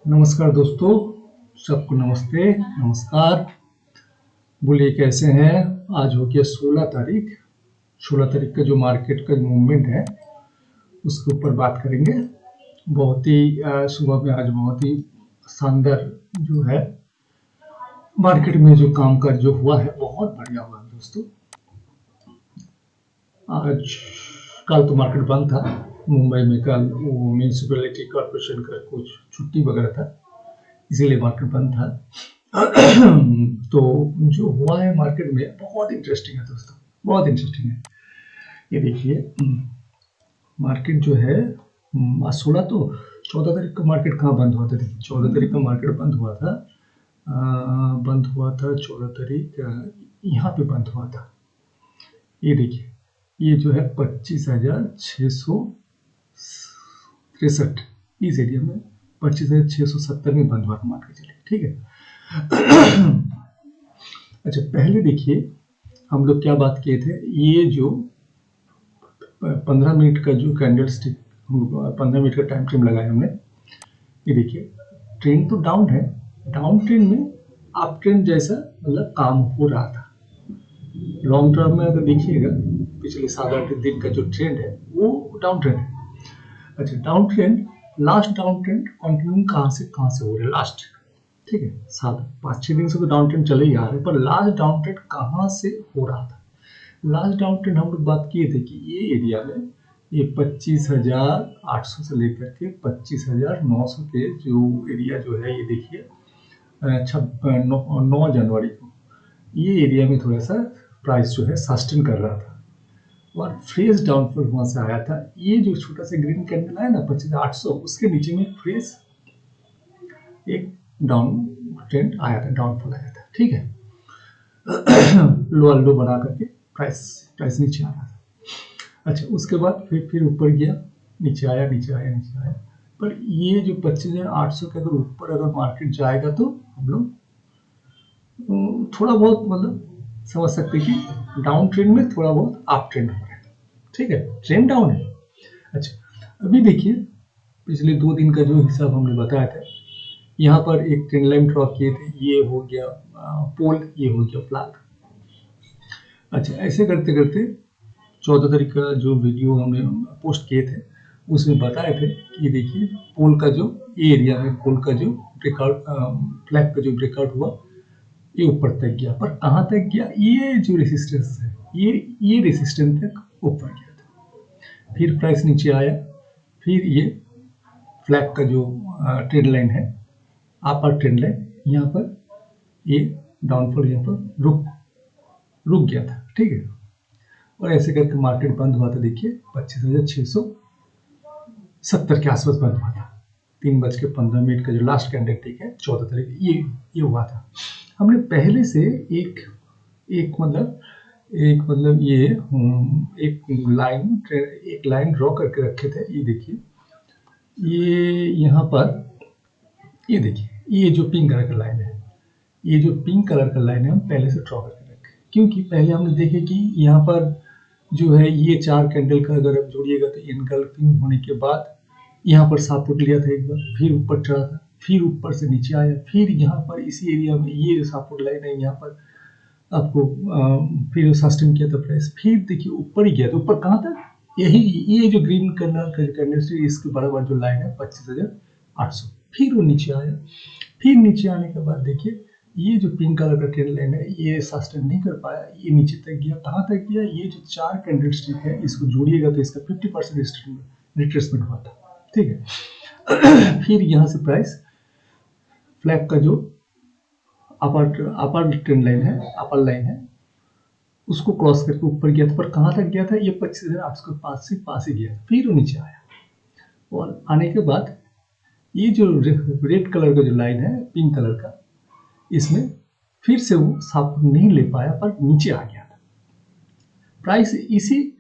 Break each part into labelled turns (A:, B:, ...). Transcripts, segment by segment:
A: नमस्कार दोस्तों, सबको नमस्ते, नमस्कार। बोलिए कैसे हैं। आज हो गया 16 तारीख का जो मार्केट का मूवमेंट है उसके ऊपर बात करेंगे। बहुत ही सुबह में आज बहुत ही शानदार जो है मार्केट में जो कामकाज जो हुआ है बहुत बढ़िया हुआ है दोस्तों। आज कल तो मार्केट बंद था मुंबई में। कल वो म्यूनिसिपैलिटी कॉर्पोरेशन का कुछ छुट्टी वगैरह था, इसीलिए मार्केट बंद था। तो जो हुआ है मार्केट में बहुत इंटरेस्टिंग है दोस्तों, बहुत इंटरेस्टिंग है। ये देखिए मार्केट जो है 14 तारीख का मार्केट कहाँ बंद हुआ था। देखिए 14 तारीख का मार्केट बंद हुआ था, 14 तारीख यहाँ पे बंद हुआ था। ये देखिए ये जो है 25,663 इस एरिया में 25,670 में बंद हुआ था मार्केट। चलिए ठीक है। अच्छा पहले देखिए हम लोग क्या बात किए थे। ये जो 15 मिनट का जो कैंडल स्टिक, 15 मिनट का टाइम फ्रेम लगाया हमने। ये देखिए ट्रेंड तो डाउन है, डाउन ट्रेंड में अप ट्रेंड जैसा मतलब काम हो रहा था। लॉन्ग टर्म में अगर देखिएगा पिछले 7-8 दिन का जो ट्रेंड है वो डाउन ट्रेंड है। अच्छा down trend, last down trend continue कहाँ से हो रहा है लास्ट, ठीक है 7-5-6 दिन से तो डाउन ट्रेंड चले ही आ रहे, पर लास्ट डाउन ट्रेंड कहाँ से हो रहा था। लास्ट डाउन ट्रेंड हम लोग बात किए थे कि ये एरिया में ये 25,800 से लेकर के 25,900 के जो एरिया जो है, ये देखिए 9 जनवरी को ये एरिया में थोड़ा सा प्राइस जो है सस्टेन कर रहा था और फ्रेश डाउनफॉल वहां से आया था। ये जो छोटा सा ग्रीन कैंडल है ना 25,800, उसके नीचे में फ्रेश एक डाउन ट्रेंड आया था, डाउनफॉल आया था, ठीक है। लो बना करके प्राइस नीचे आ रहा था। अच्छा उसके बाद फिर ऊपर गया, नीचे आया, पर ये जो 25,800 के अगर ऊपर अगर मार्केट जाएगा तो हम लोग थोड़ा बहुत मतलब समझ सकते हैं कि डाउन ट्रेंड में थोड़ा बहुत अप ट्रेंड हो रहा है, ठीक है, ट्रेंड डाउन है। अच्छा अभी देखिए पिछले 2 दिन का जो हिसाब हमने बताया था, यहाँ पर एक ट्रेंड लाइन ड्रॉ किए थे, ये हो गया पोल, ये हो गया फ्लैग। अच्छा ऐसे करते करते 14 तारीख का जो वीडियो हमने पोस्ट किए थे उसमें बताए थे कि देखिए पोल का जो ये एरिया में पोल का जो ब्रेकआउट, फ्लैग का जो ब्रेकआउट हुआ ये ऊपर तक गया, पर कहाँ तक गया, ये जो रेसिस्टेंस है ये रेसिस्टेंस तक ऊपर गया था। फिर प्राइस नीचे आया, फिर ये फ्लैग का जो ट्रेंड लाइन है, अपर ट्रेंड लाइन, यहाँ पर ये डाउनफॉल यहाँ पर रुक गया था, ठीक है। और ऐसे करके मार्केट बंद हुआ था। देखिए 25,670 के आसपास बंद हुआ था। 3:15 का जो लास्ट कैंडल टिक है 14 तारीख ये हुआ था। हमने पहले से एक मतलब ये एक लाइन ड्रॉ करके रखे थे। ये देखिए ये यहाँ पर ये देखिए ये जो पिंक कलर का लाइन है, ये जो पिंक कलर का लाइन है हम पहले से ड्रॉ करके रखे, क्योंकि पहले हमने देखे कि यहाँ पर जो है ये 4 कैंडल का अगर आप जोड़िएगा तो इनगल्फिंग होने के बाद यहाँ पर सपोर्ट लिया था एक बार, फिर ऊपर चढ़ा था, फिर ऊपर से नीचे आया, फिर यहाँ पर इसी एरिया में ये जो सपोर्ट लाइन है यहाँ पर आपको फिर सस्टेन किया था प्राइस, फिर देखिए ऊपर ही गया था। ऊपर कहाँ तक, यही ये जो ग्रीन कलर का कैंडल इसके बराबर जो लाइन है 25,800, फिर वो नीचे आया। फिर नीचे आने के बाद देखिए ये जो पिंक कलर का ट्रेंड लाइन है ये सस्टेन नहीं कर पाया, ये नीचे तक गया। कहाँ तक गया, ये जो 4 कैंडल स्टिक है इसको जोड़िएगा तो इसका 50% रिट्रेसमेंट हुआ था, ठीक है। फिर यहाँ से प्राइस फ्लैग का जो अपर ट्रेंड लाइन है, अपर लाइन है, उसको क्रॉस करके ऊपर गया था, पर कहाँ तक गया था, ये 25,800 के पास ही गया, फिर वो नीचे आया। और आने के बाद ये जो रेड कलर का जो लाइन है पिंक कलर का, इसमें फिर से वो सपोर्ट नहीं ले पाया पर नीचे आ गया था प्राइस। इसी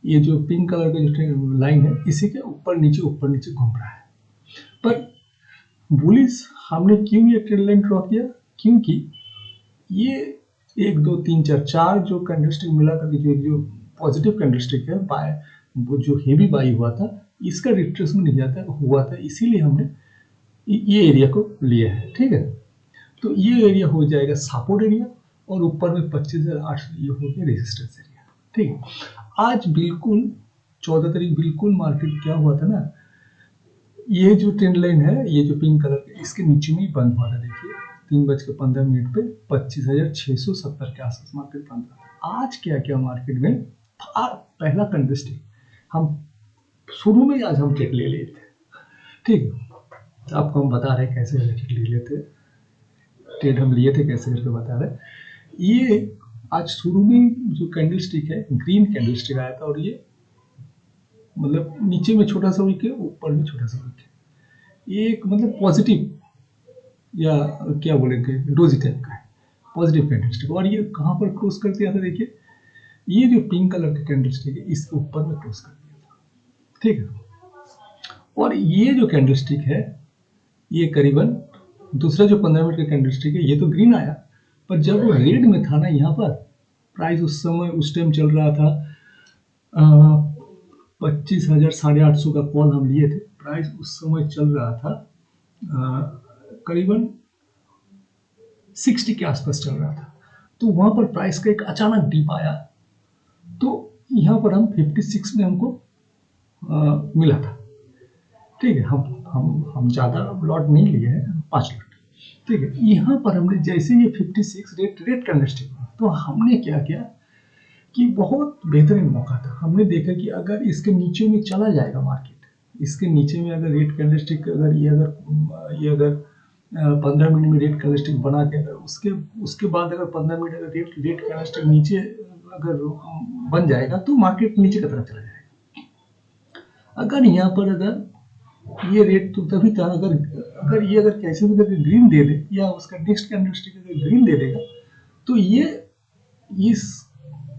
A: ये जो पिंक कलर का जो लाइन है इसी के ऊपर नीचे घूम रहा है। पर बुलिश हमने क्यों ये ट्रेंड लाइन ड्रॉ किया, क्योंकि ये 1 2 3 4 जो कैंडलस्टिक मिला करके जो पॉजिटिव कैंडलस्टिक है बाय, वो जो हेवी बाई हुआ था इसका रिट्रेसमेंट नहीं जाता हुआ था, इसीलिए हमने ये एरिया को लिया है, ठीक है। तो ये एरिया हो जाएगा सपोर्ट एरिया और ऊपर में 25,800 ये हो गया रेजिस्टेंस एरिया, ठीक है। आज बिल्कुल 14 तारीख बिल्कुल मार्केट क्या हुआ था ना, ये जो ट्रेंड लाइन है, ये जो पिंक कलर के इसके नीचे में ही बंद हुआ था। देखिए 3:15 पे 25,670 के आसपास मार्केट बंद हुआ। आज क्या क्या मार्केट में पहला कैंडलस्टिक हम शुरू में आज हम ट्रेड ले लिए थे, ठीक। तो आपको हम बता रहे हैं कैसे ट्रेड ले लेते, ट्रेड हम लिए थे कैसे करके बता रहे। ये आज शुरू में जो कैंडलस्टिक है ग्रीन कैंडलस्टिक आया था और ये मतलब नीचे में छोटा सा वीक है, ऊपर में छोटा सा वीक है। ये एक मतलब पॉजिटिव या क्या बोलेंगे डोजी टाइप का है, पॉजिटिव कैंडलस्टिक। और ये कहाँ पर क्रॉस कर दिया था, देखिए ये जो पिंक कलर का कैंडलस्टिक है इसके ऊपर में क्रॉस कर दिया था, ठीक है। और ये जो कैंडलस्टिक है ये करीबन दूसरा जो 15 मिनट का कैंडलस्टिक है ये तो ग्रीन आया, पर जब वो रेड में था ना, यहाँ पर प्राइस उस समय उस टाइम चल रहा था 25,000 850 का कॉल हम लिए थे। प्राइस उस समय चल रहा था करीबन 60 के आसपास चल रहा था। तो वहां पर प्राइस का एक अचानक डिप आया, तो यहाँ पर हम 56 में हमको मिला था, ठीक है। हम ज़्यादा लॉट नहीं लिए हैं, 5 लॉट, ठीक है। यहाँ पर हमने जैसे ये 56 रेट कैंडलस्टिक, तो हमने क्या किया कि बहुत बेहतरीन मौका था। हमने देखा कि अगर इसके नीचे में चला जाएगा मार्केट, इसके नीचे में अगर रेट कैंडलस्टिक अगर ये अगर 15 मिनट में रेट कैंडलस्टिक बना के अगर उसके बाद अगर 15 मिनट अगर रेट कैंडलस्टिक नीचे अगर बन जाएगा तो मार्केट नीचे की तरफ चला जाएगा। अगर यहाँ पर अगर ये रेट तो तभी था, अगर ये अगर कैसे भी करके ग्रीन दे दे या उसका नेक्स्ट कैंडलस्टिक अगर ग्रीन दे देगा तो ये इस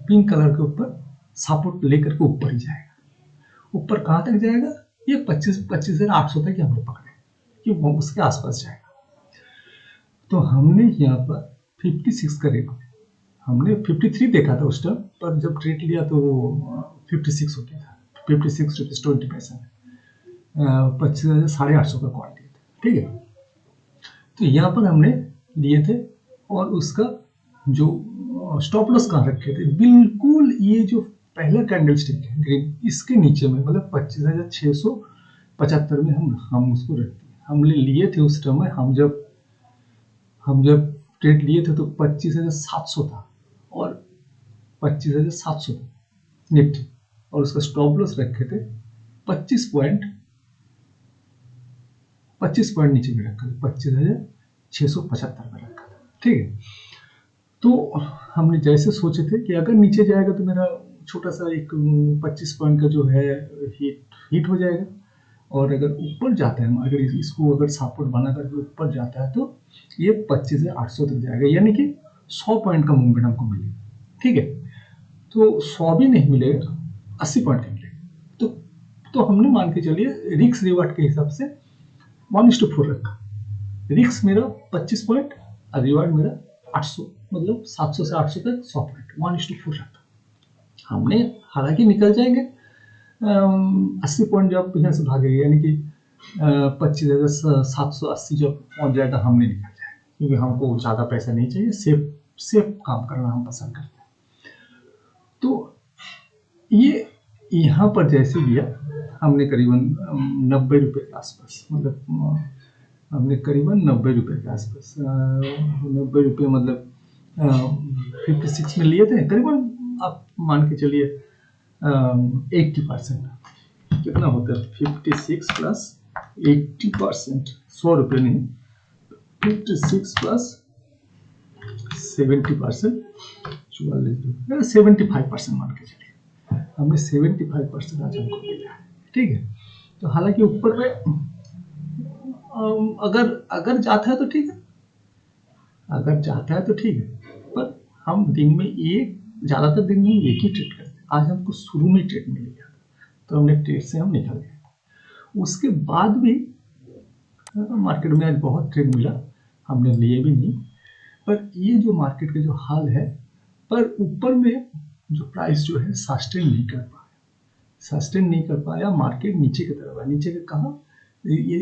A: पिंक कलर के ऊपर सपोर्ट लेकर के ऊपर ही जाएगा। ऊपर कहाँ तक जाएगा, ये 25,800 तक हमने पकड़े कि वो उसके आसपास जाएगा। तो हमने यहाँ पर 56 का रेट, हमने 53 देखा था उस टाइम, पर जब ट्रेड लिया तो 56 हो गया था, 56 रुपीज 20 पैसे में 25,850 का कॉल लिया था, ठीक है। तो यहाँ पर हमने लिए थे और उसका जो स्टॉप लॉस कहाँ रखे थे, बिल्कुल ये जो पहला कैंडलस्टिक है ग्रीन इसके नीचे में, मतलब 25,675 में हम उसको रखते हैं। हमने लिए थे उस टाइम में, हम जब ट्रेड लिए थे तो 25,700 था और 25,700 निफ्टी, और उसका स्टॉप लॉस रखे थे 25 पॉइंट नीचे में रखा था, 25,675 में रखा था, ठीक है। तो हमने जैसे सोचे थे कि अगर नीचे जाएगा तो मेरा छोटा सा एक 25 पॉइंट का जो है हिट हो जाएगा, और अगर ऊपर जाता है, अगर इसको अगर सपोर्ट बना करके ऊपर जाता है तो ये 25,800 तक जाएगा, यानी कि 100 पॉइंट का मूवमेंट हमको मिलेगा, ठीक है। तो 100 भी नहीं मिलेगा, 80 पॉइंट का मिलेगा। तो हमने मान के चलिए रिस्क रिवार्ड के हिसाब से 1:4 रखा। रिस्क मेरा 25 पॉइंट और रिवार्ड मेरा 800, मतलब 700 से 800 तक 100 पॉइंट 1:4 रखा। हमने हालांकि निकल जाएंगे 80 पॉइंट जब यहाँ से भागेगा, यानी कि 25,780 जब पहुंच जाएगा हमने निकल जाएगा, क्योंकि हमको ज़्यादा पैसा नहीं चाहिए, सेफ काम करना हम पसंद करते हैं। तो ये यहाँ पर जैसे लिया हमने करीबन 90 रुपये के आसपास, मतलब हमने करीबन 90 रुपये के आसपास 90 रुपये मतलब 56 में लिए थे करीबन, आप मान के चलिए 80%, कितना होता है 56 प्लस 80%, 100 रुपये नहीं, 56 प्लस 70%, 75% मान के चलिए, हमने 75% आज हमको मिला है, ठीक है। तो हालांकि ऊपर में अगर जाता है तो ठीक है, अगर जाता है तो ठीक है, पर हम दिन में ज़्यादातर दिन में एक ही ट्रेड करते हैं। आज हमको शुरू में ट्रेड मिल गया तो हमने ट्रेड से हम निकल गए। उसके बाद भी मार्केट में आज बहुत ट्रेड मिला, हमने लिए भी नहीं, पर ये जो मार्केट का जो हाल है, पर ऊपर में जो प्राइस जो है सस्टेन नहीं कर पाया, मार्केट नीचे की तरफ है। नीचे के कहाँ, ये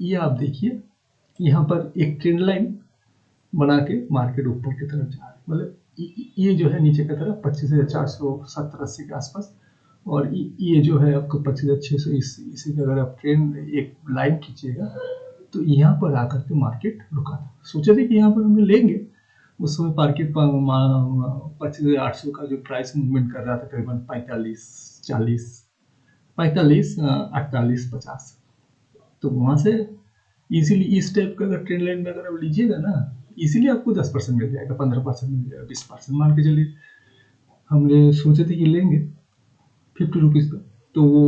A: ये आप देखिए यहाँ पर एक ट्रेंड लाइन बना के मार्केट ऊपर की तरफ जा रहा है, मतलब ये जो है नीचे की तरफ 25,470-80 के आसपास, और ये जो है आपको 25,600, इसी का अगर आप ट्रेंड एक लाइन खींचिएगा तो यहाँ पर आकर के मार्केट रुका था। सोचे थे कि यहाँ पर हम लेंगे, उस समय मार्केट 25,800 का जो प्राइस मूवमेंट कर रहा था करीबन 45-48-50, तो वहाँ से इजीली इस टाइप का अगर ट्रेंड लाइन में अगर आप लीजिएगा ना, इजीली आपको 10% मिल जाएगा, 15% मिल जाएगा, 20% मान के चलिए। हमने सोचे थे कि लेंगे 50 रुपीज़ का, तो वो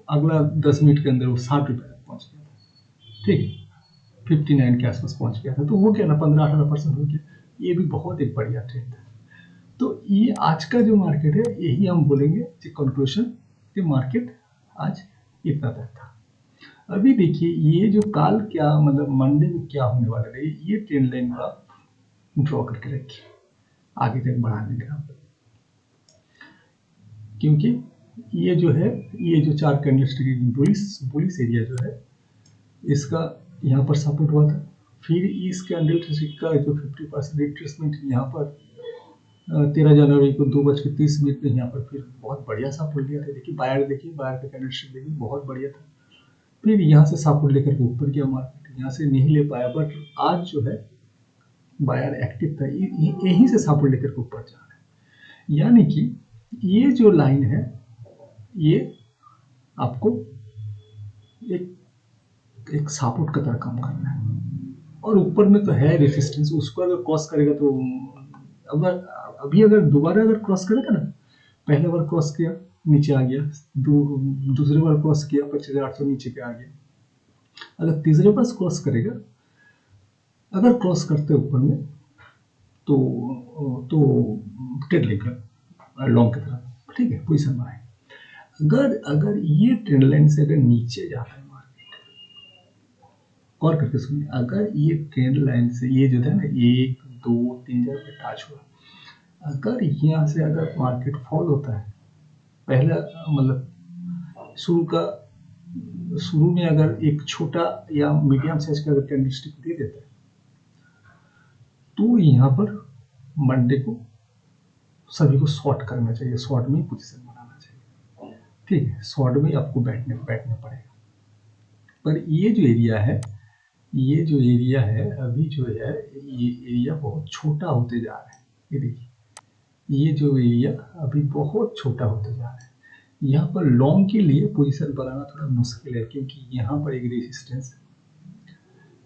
A: अगला 10 मिनट के अंदर वो 60 रुपये तक पहुँच गया था, ठीक है, 59 के आसपास पहुँच गया था। तो वो क्या ना 15-18% हो गया, ये भी बहुत एक बढ़िया ट्रेंड है। तो ये आज का जो मार्केट है, यही हम बोलेंगे कि कंक्लूजन कि मार्केट आज इतना तक था। अभी देखिए ये जो काल क्या मतलब मंडे में क्या होने वाला है, ये ट्रेंड लाइन का ड्रॉ करके रखिए, आगे तक बढ़ा देंगे हम, क्योंकि ये जो है, ये जो 4 कैंडलस्टिक बुलिश एरिया जो है, इसका यहाँ पर सपोर्ट हुआ था, फिर इस कैंडलस्टिक का जो 50% रिट्रेसमेंट यहाँ पर 13 जनवरी को 2:30 पे यहाँ पर फिर बहुत बढ़िया सपोर्ट लिया था। देखिए बायर का कैंडलस्टिक देखिए बहुत बढ़िया था। फिर यहाँ से सपोर्ट लेकर के ऊपर गया मार्केट, यहाँ से नहीं ले पाया, बट आज जो है बायर एक्टिव था, यहीं से सपोर्ट लेकर के ऊपर जा रहा है। यानी कि ये जो लाइन है, ये आपको एक सपोर्ट का तरह काम करना है, और ऊपर में तो है रेजिस्टेंस, उसको अगर क्रॉस करेगा तो अभी अगर दोबारा अगर क्रॉस करेगा ना, पहले बार क्रॉस किया नीचे आ गया, दूसरी बार क्रॉस किया 25,800 नीचे के आ गया, अगर तीसरे बार क्रॉस करेगा, अगर क्रॉस करते ऊपर में तो ट्रेड लेकर लॉन्ग की तरफ, ठीक है, पोजीशन बनाए। अगर ये ट्रेंड लाइन से अगर नीचे जाता है मार्केट, और करके सुनिए, अगर ये ट्रेंड लाइन से ये जो है ना 1 2 3 जगह पे टच हुआ, अगर यहाँ से अगर मार्केट फॉल होता है, पहला मतलब शुरू में अगर एक छोटा या मीडियम साइज का अगर कैंडलस्टिक दे देता है, तो यहाँ पर मंडे को सभी को शॉर्ट करना चाहिए, शॉर्ट में पोजीशन बनाना चाहिए, ठीक है, शॉर्ट में आपको बैठने पड़ेगा। पर ये जो एरिया है अभी जो है, ये एरिया बहुत छोटा होते जा रहा है। ये देखिए, ये जो एरिया अभी बहुत छोटा होते जा रहा है। यहाँ पर लॉन्ग के लिए पोजीशन बनाना थोड़ा मुश्किल है, क्योंकि यहाँ पर एक रेजिस्टेंस,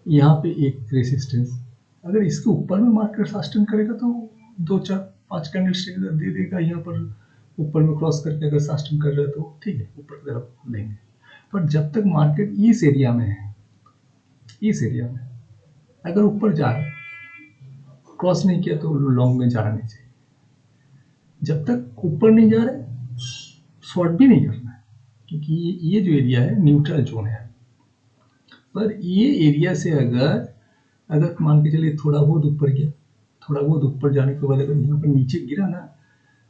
A: यहाँ पे एक रेजिस्टेंस, अगर इसके ऊपर में मार्केट सस्टेन करेगा तो 2 4 5 कैंडलस्टिक दे देगा, यहाँ पर ऊपर में क्रॉस करके अगर सस्टेन कर रहा है तो ठीक है, ऊपर की तरफ लेंगे। पर जब तक मार्केट इस एरिया में है, इस एरिया में अगर ऊपर जा रहा है, क्रॉस नहीं किया तो लॉन्ग में जाना नहीं चाहिए। जब तक ऊपर नहीं जा रहे, शॉर्ट भी नहीं करना है, क्योंकि ये जो एरिया है न्यूट्रल जोन है। पर ये एरिया से अगर मान के चलिए थोड़ा बहुत ऊपर गया, थोड़ा बहुत ऊपर जाने के बाद अगर यहाँ पर नीचे गिरा ना,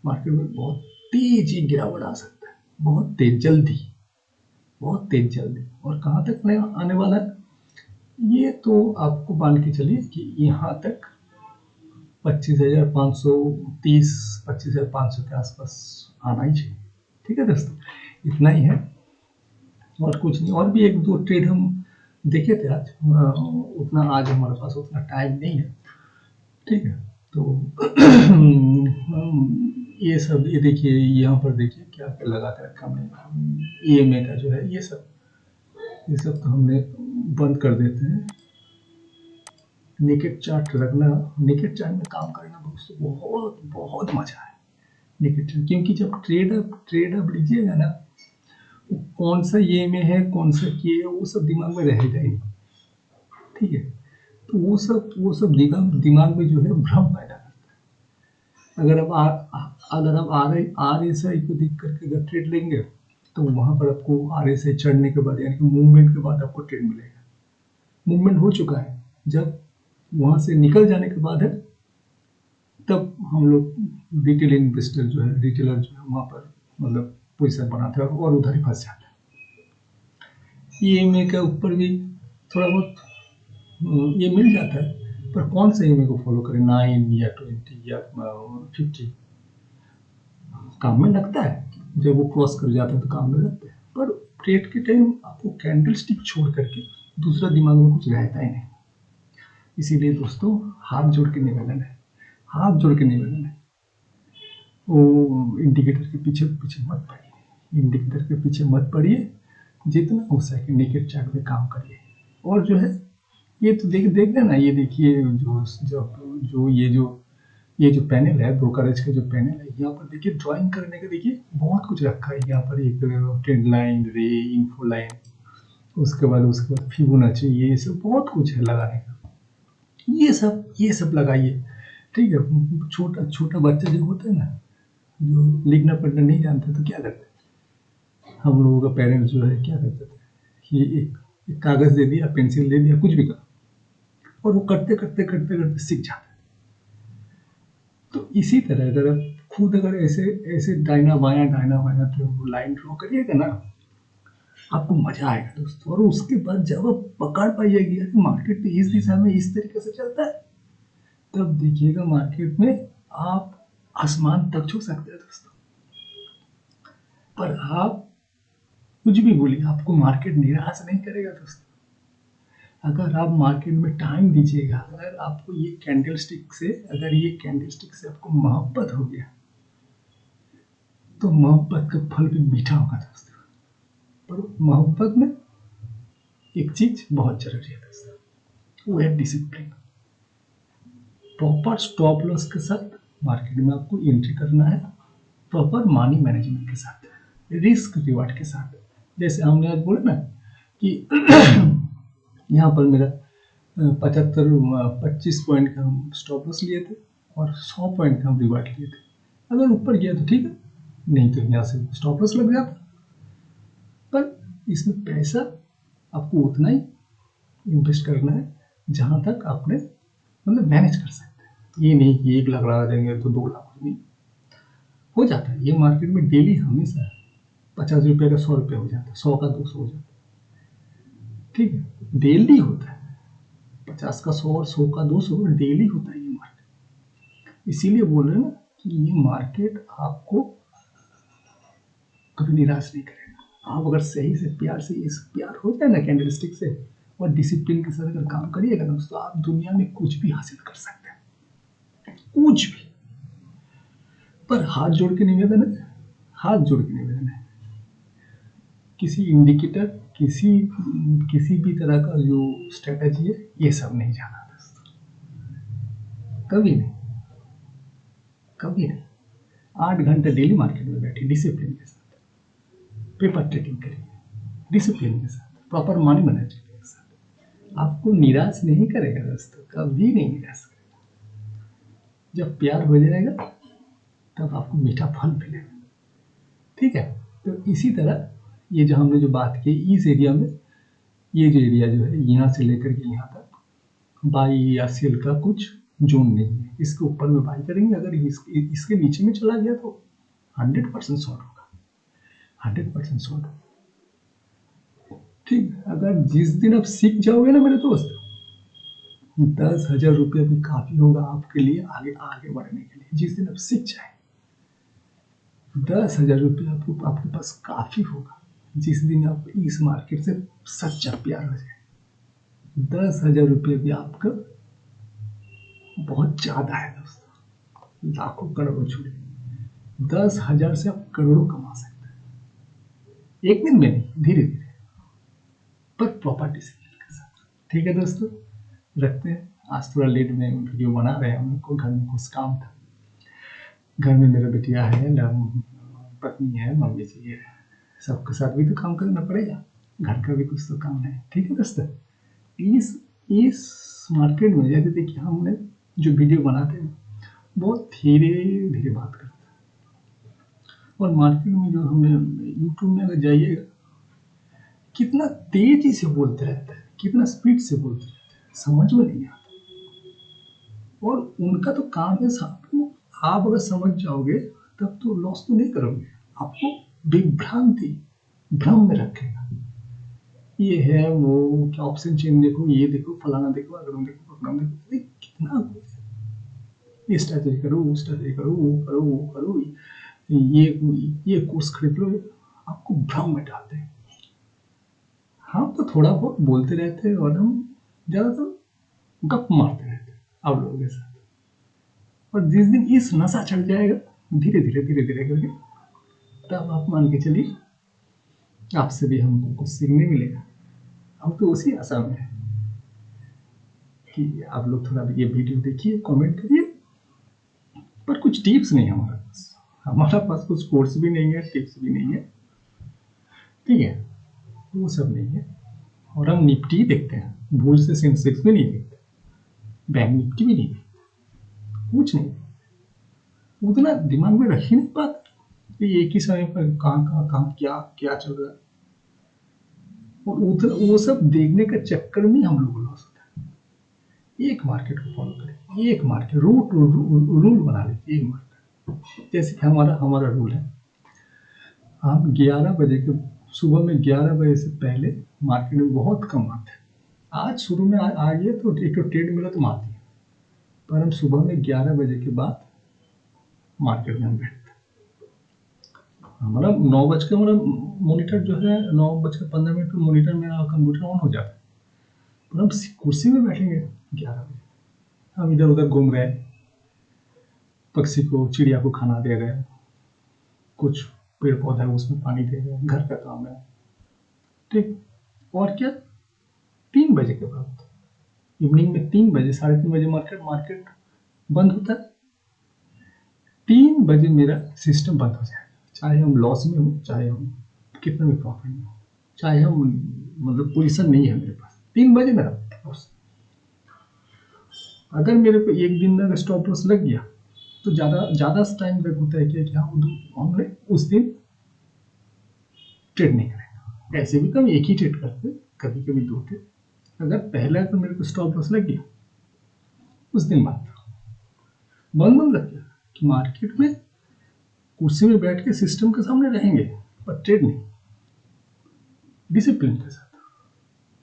A: मार्केट में बहुत तेजी गिरावट आ सकता है, बहुत तेज जल्दी, और कहाँ तक आने वाला है, ये तो आपको मान के चलिए कि यहाँ तक 25,530 25,500 के आसपास आना ही चाहिए, ठीक है दोस्तों, इतना ही है और कुछ नहीं। और भी 1 2 ट्रेड हम देखे थे आज, उतना आज हमारे पास उतना टाइम नहीं है, ठीक है। तो ये सब, ये देखिए यहाँ पर देखिए क्या लगा कर रखा हमने, EMA का जो है, ये सब तो हमने बंद कर देते हैं। नेकेड चार्ट रखना, नेकेड चार्ट में काम करना दोस्तों बहुत बहुत मजा है नेकेड चार्ट, क्योंकि जब ट्रेड आप लीजिएगा ना, कौन सा ये में है, कौन सा किए, वो सब दिमाग में रहेगा ही, ठीक है। तो वो सब दिमाग में जो है भ्रम पैदा करता है। अगर आप RSI को देख करके अगर ट्रेड लेंगे, तो वहां पर आपको RSI चढ़ने के बाद, यानी कि मूवमेंट के बाद आपको ट्रेड मिलेगा। मूवमेंट हो चुका है, जब वहां से निकल जाने के बाद है, तब हम लोग रिटेल इन्वेस्टर जो है, रिटेलर जो है, वहां पर मतलब पोजीशन बनाते हैं और उधर ही फंस जाते हैं। ईएमआई के ऊपर भी थोड़ा बहुत ये मिल जाता है, पर कौन सा ईएमआई को फॉलो करें, 9 या 20 या 50? काम में लगता है, जब वो क्रॉस कर जाता है तो काम में लगता है, पर ट्रेड के टाइम आपको कैंडल स्टिक छोड़ करके दूसरा दिमाग में कुछ रहता ही नहीं। इसीलिए दोस्तों हाथ जोड़ के निवेदन है, हाथ जोड़ के निवेदन है, वो इंडिकेटर के पीछे पीछे मत पड़िए, इंडिकेटर के पीछे मत पड़िए, जितना हो सके नेकेड चार्ट में काम करिए। और जो है ये तो देख रहे ना, ये देखिए ये जो पैनल है, ब्रोकरेज का जो पैनल है, यहाँ पर देखिए ड्राइंग करने का देखिए बहुत कुछ रखा है। यहाँ पर एक ट्रेंड लाइन, रे, इन्फो लाइन, उसके बाद फिबोनाची, ये सब बहुत कुछ है लगाने का। ये सब लगाइए, ठीक है। छोटा छोटा बच्चा जो होता है ना, जो लिखना पढ़ना नहीं जानता, तो क्या करते हैं, हम लोगों का पेरेंट्स जो है क्या करते थे कि एक कागज दे दिया, पेंसिल दे दिया, कुछ भी करो, और वो करते करते करते करते सीख जाता है। तो इसी तरह अगर आप खुद अगर ऐसे ऐसे दाहिना बायां लाइन ड्रॉ करिएगा ना, आपको मजा आएगा दोस्तों। और उसके बाद जब आप पकड़ पाइएगा कि मार्केट इस दिशा में इस तरीके से चलता है, तब देखिएगा मार्केट में आप आसमान तक छू सकते हैं दोस्तों। पर आप कुछ भी बोलिए, आपको मार्केट निराश नहीं करेगा दोस्तों। अगर आप मार्केट में टाइम दीजिएगा, अगर आपको ये कैंडल स्टिक से आपको मोहब्बत हो गया, तो मोहब्बत का फल भी मीठा होगा दोस्तों। पर मोहब्बत में एक चीज बहुत जरूरी है दोस्तों, वो है डिसिप्लिन। प्रॉपर स्टॉप लॉस के साथ मार्केट में आपको एंट्री करना है, प्रॉपर मनी मैनेजमेंट के साथ, रिस्क रिवार्ड के साथ। जैसे हमने आज बोला ना कि यहाँ पर मेरा 25 पॉइंट का हम स्टॉप लॉस लिए थे और 100 पॉइंट का हम रिवार्ड लिए थे। अगर ऊपर गया तो ठीक है, नहीं तो यहाँ से स्टॉप लॉस लग जाता। पर इसमें पैसा आपको उतना ही इन्वेस्ट करना है जहाँ तक आपने मतलब मैनेज कर सकते हैं। ये नहीं कि 1 लाख लगा देंगे तो 2 लाख नहीं हो जाता है। ये मार्केट में डेली हमेशा 50 रुपये का 100 रुपये हो जाता है, 100 का 200 हो जाता है, ठीक है, डेली होता है। 50 का 100 और 100 का 200 डेली होता है ये मार्केट। इसीलिए बोल रहे हैं ना कि ये मार्केट आपको कभी निराश नहीं करेगा। आप अगर सही से प्यार हो जाए ना कैंडल स्टिक से, और डिसिप्लिन के साथ अगर काम करिएगा दोस्तों, आप दुनिया में कुछ भी हासिल कर सकते हैं, कुछ भी। पर हाथ जोड़ के निवेदन है, किसी इंडिकेटर, किसी भी तरह का जो स्ट्रेटजी है, ये सब नहीं जाना दोस्तों, कभी नहीं। 8 घंटे डेली मार्केट में बैठिए डिसिप्लिन के साथ, पेपर ट्रेडिंग करिए डिसिप्लिन के साथ, प्रॉपर मनी मैनेजमेंट के साथ। आपको निराश नहीं करेगा दोस्तों, कभी नहीं निराश करेगा। जब प्यार हो जाएगा तब आपको मीठा फल मिलेगा, ठीक है। तो इसी तरह ये जो हमने जो बात की, इस एरिया में, ये जो एरिया जो है, यहाँ से लेकर के यहाँ तक बाई या सेल का कुछ जोन नहीं है। इसके ऊपर में बाई करेंगे, अगर इसके नीचे में चला गया तो 100% शॉर्ट होगा, 100% शॉर्ट होगा, ठीक। अगर जिस दिन आप सीख जाओगे ना मेरे दोस्त, 10,000 रुपया भी काफी होगा आपके लिए आगे बढ़ने के लिए। जिस दिन आप सीख जाए, 10,000 रुपया आपके पास काफी होगा। जिस दिन आपको इस मार्केट से सच्चा प्यार हो जाए, 10,000 रुपये भी आपका बहुत ज्यादा है दोस्तों। लाखों करोड़ों छोड़िए, 10,000 से आप करोड़ों कमा सकते हैं, एक दिन में नहीं, धीरे धीरे, पर प्रॉपर डिसिप्लिन के साथ, ठीक है दोस्तों। रखते हैं, आज थोड़ा लेट में वीडियो बना रहे हैं, हमको घर में कुछ काम था। घर में मेरा बेटिया है, पत्नी है, मम्मी जी है, सबके साथ भी तो काम करना पड़ेगा, घर का भी कुछ तो काम है, ठीक है दोस्तों। इस मार्केट में जैसे देखिए, हमने जो वीडियो बनाते हैं बहुत धीरे धीरे बात करते हैं, और मार्केट में जो हमने यूट्यूब में अगर जाइएगा, कितना तेजी से बोलते रहते हैं, कितना स्पीड से बोलते रहते हैं, समझ में नहीं आता। और उनका तो काम है, आपको, आप अगर समझ जाओगे तब तो लॉस तो नहीं करोगे, आपको भ्रम में रखेगा। ये है वो, क्या ऑप्शन चेन देखो, ये देखो, फलाना देखो, अगर देखो, प्रोग्राम देखो, अरे कितना ये स्ट्रैटेजी करो, वो स्ट्रैटेजी करो, वो करो, वो करो, ये ये कोर्स खरीद लो, आपको भ्रम में डालते हैं। हम तो थोड़ा बहुत बोलते रहते हैं और हम ज़्यादातर गप मारते रहते हैं आप लोगों के साथ। और जिस दिन इस नशा चढ़ जाएगा धीरे धीरे करके, तब आप मान के चलिए आपसे भी हमको कुछ सीखने मिलेगा। हम तो उसी आशा में हैं कि आप लोग थोड़ा ये वीडियो देखिए, कमेंट करिए, पर कुछ टिप्स नहीं हमारा पास कुछ कोर्स भी नहीं है, टिप्स भी नहीं है, ठीक है, वो सब नहीं है। और हम निफ्टी देखते हैं, भूल से सेंसेक्स भी नहीं देखते, बैंक निफ्टी भी नहीं देखते, कुछ नहीं, उतना दिमाग में रख ही नहीं पाते कि एक ही समय पर कहाँ क्या क्या चल रहा है। और उतना वो सब देखने का चक्कर में हम लोग को लॉस होता है। एक मार्केट को फॉलो करें, एक मार्केट रूल बना लीजिए, एक मार्केट। जैसे कि हमारा रूल है, हम 11 बजे के सुबह में 11 बजे से पहले मार्केट में बहुत कम आते हैं। आज शुरू में आ गया तो एक तो ट्रेड मिला तो मार दिया, पर हम सुबह में 11 बजे के बाद मार्केट में हम बैठते हैं। हमारा 9 बज के हमारा मॉनिटर जो है 9:15 पर मॉनिटर मेरा कंप्यूटर ऑन हो जाता है, पर हम कुर्सी में बैठेंगे 11 बजे, हम इधर उधर घूम रहे हैं, पक्षी को चिड़िया को खाना दे रहे हैं, कुछ पेड़ पौधा है उसमें पानी दे रहे हैं, घर का काम है, ठीक। और क्या, 3 बजे के बाद इवनिंग में 3 बजे 3:30 बजे मार्केट बंद होता है। 3 बजे मेरा सिस्टम बंद हो जाएगा, चाहे हम लॉस में हो, चाहे हम कितना भी प्रॉफिट में हो, चाहे हम मतलब पोजीशन नहीं है मेरे पास, 3 बजे मेरा लॉस। अगर मेरे को एक दिन में अगर स्टॉप लॉस लग गया तो ज़्यादा टाइम तक होता है कि हमने उस दिन ट्रेड नहीं करेंगे। ऐसे भी तो हम एक ही ट्रेड करते, कभी कभी 2 ट्रेड। अगर पहला तो मेरे को स्टॉप लॉस लग गया, उस दिन बंद लग गया कि मार्केट में कुर्सी में बैठ के सिस्टम के सामने रहेंगे, पर ट्रेड नहीं, डिसिप्लिन के साथ।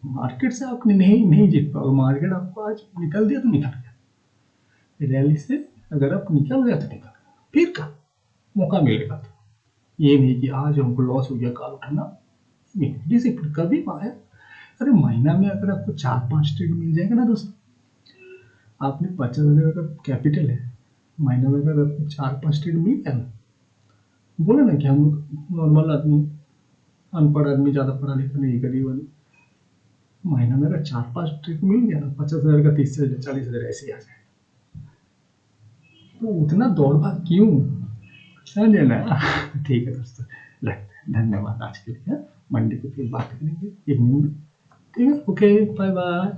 A: मार्केट से आप नहीं जीत पाओगे, मार्केट आपको आज निकल दिया तो निकल गया, रैली से अगर आप निकल गया तो निकल गया, फिर का मौका मिलेगा। तो ये नहीं कि आज हमको लॉस हो गया काल उठाना, डिसिप्लिन कभी पाया। अरे महीना में अगर आपको 4-5 ट्रेड मिल जाएगा ना दोस्तों, आपने 50,000 का कैपिटल है, महीना में अगर आपको 4-5 ट्रेड मिल गया ना, बोले ना कि हम नॉर्मल आदमी, अनपढ़ आदमी, ज़्यादा पढ़ा लिखा नहीं, गरीब आदमी, महीना में अगर 4-5 ट्रेड मिल गया ना, 50,000 का 30,000 40,000 ऐसे ही आ जाए। तो उतना दौड़ भाग क्यों, समझे ना। ठीक है दोस्तों, लगता है, धन्यवाद आज के लिए। मंडे को फिर बात करेंगे इवनिंग में, ठीक है, ओके, बाय बाय।